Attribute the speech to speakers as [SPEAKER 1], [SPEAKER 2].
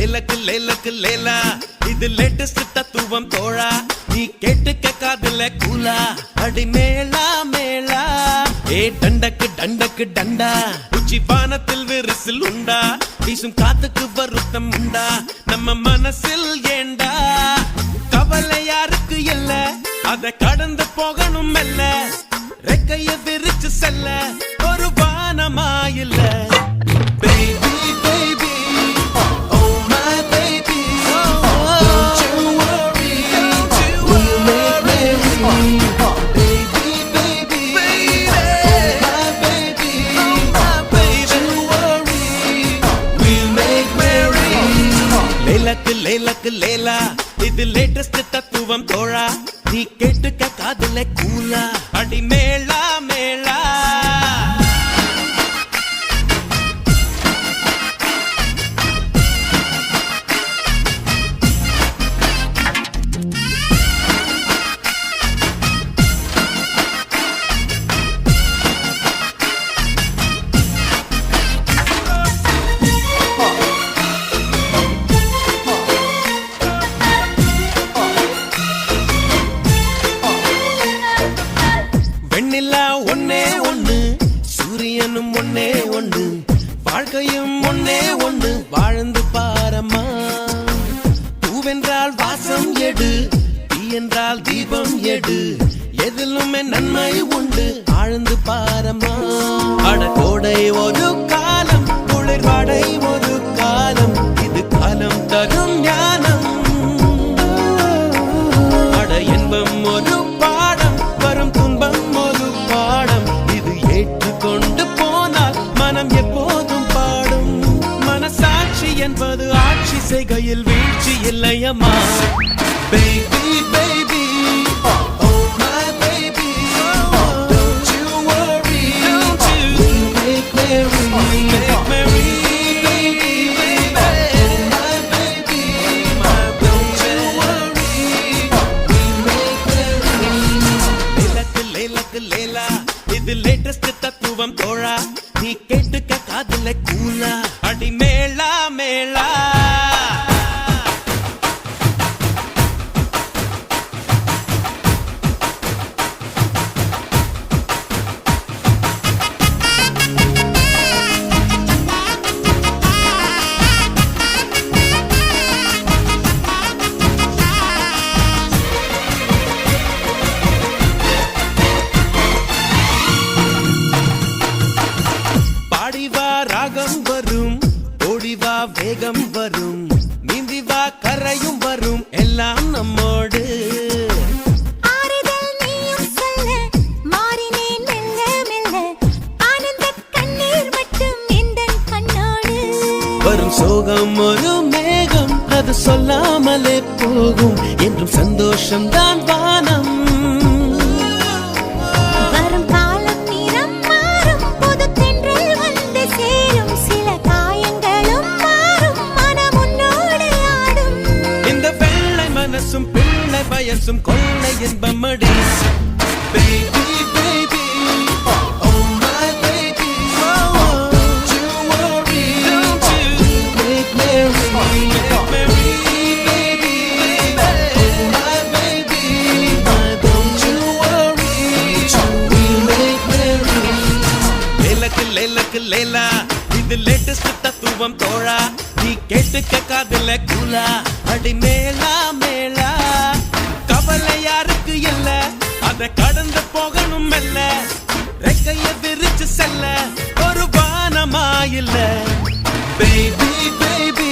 [SPEAKER 1] லேலக்கு லேலக்கு லேலா இது லேட்டஸ்ட் தத்துவம் தோழா நீ கேட்டுக்க காதுல கூலா அடி மேளா மேளா ஏ டண்டக்கு டண்டக்கு டண்டா உச்சி வானத்தில் விரிசில் உண்டா வீசும் காத்துக்கு வருத்தம் உண்டா நம்ம மனசில் ஏண்டா கவலை யாருக்கு இல்ல அத கடந்து போகணும் மெல்ல ரெக்கைய விரிச்சு செல்ல ஒரு வானமா இல்ல baby baby oh my baby don't you worry we'll make merry baby baby oh my baby don't you worry we'll make merry லேலக்கு லேலக்கு லேலா இது லேட்டஸ்ட் தத்துவம் தோழா நீ கேட்டுக்க காதுல கூலா அடி மேளா மேளா வெண்ணிலா ஒன்னே ஒண்ணு சூரியனும் ஒன்னே ஒண்ணு வாழ்க்கையும் ஒன்னே ஒண்ணு வாழ்ந்து பாரம்மா பூவென்றால் வாசம் எடு தீ என்றால் தீபம் எடு எதிலுமே நன்மை உண்டு ஆழ்ந்து பாரம்மா அட கோடை ஒரு காலம் குளிர் வாடை ஒரு காலம் இது காலம் தரும் ஞானம் அட இன்பம் ஒரு பாடம் வரும் துன்பம் ஒரு பாடம் இது ஏற்றுக்கொண்டு போனால் மனம் எப்போதும் பாடும் மனசாட்சி என்பது ஆட்சி செய்கையில் வீழ்ச்சி இல்லையம்மா baby baby oh my baby don't you worry we'll make merry make merry baby oh my baby don't you worry we'll make merry லேலக்கு லேலக்கு லேலா இது லேட்டஸ்ட் தத்துவம் தோழா நீ கேட்டுக்க காதுல கூலா அடி மேளா மேளா பாடிவா ராகம் வரும் ஓடிவா வேகம் வரும் நீந்திவா கரையும் வரும் எல்லாம் நம்மோடு
[SPEAKER 2] ஆறுதல் நீயும் சொல்ல மாறினேன் மெல்ல மெல்ல ஆனந்த கண்ணீர் மட்டும் எந்தன் கண்ணோடு
[SPEAKER 1] வரும் சோகம் ஒரு மேகம் அது சொல்லாமலே போகும் என்றும் சந்தோஷம் தான் வானம்
[SPEAKER 2] வரும் காலம் நிறம் மாறும் புது தென்றல் வந்து சேரும் சில காயங்களும் மாறும் மனம் உன்னோடு ஆடும்
[SPEAKER 1] இந்த வெள்ளை மனசும் பிள்ளை வயசும் கொள்ளை இன்பமடி baby baby oh my baby don't you worry we'll make merry make merry baby oh my baby don't you worry we'll make merry லேலக்கு லேலக்கு லேலா இது லேட்டஸ்ட் தத்துவம் தோழா நீ கேட்டுக்க காதுல கூலா அடி மேளா மேளா கவலை யாருக்கு இல்ல அத கடந்து போகணும் மெல்ல ரெக்கைய விரிச்சு செல்ல ஒரு வானமா இல்ல baby baby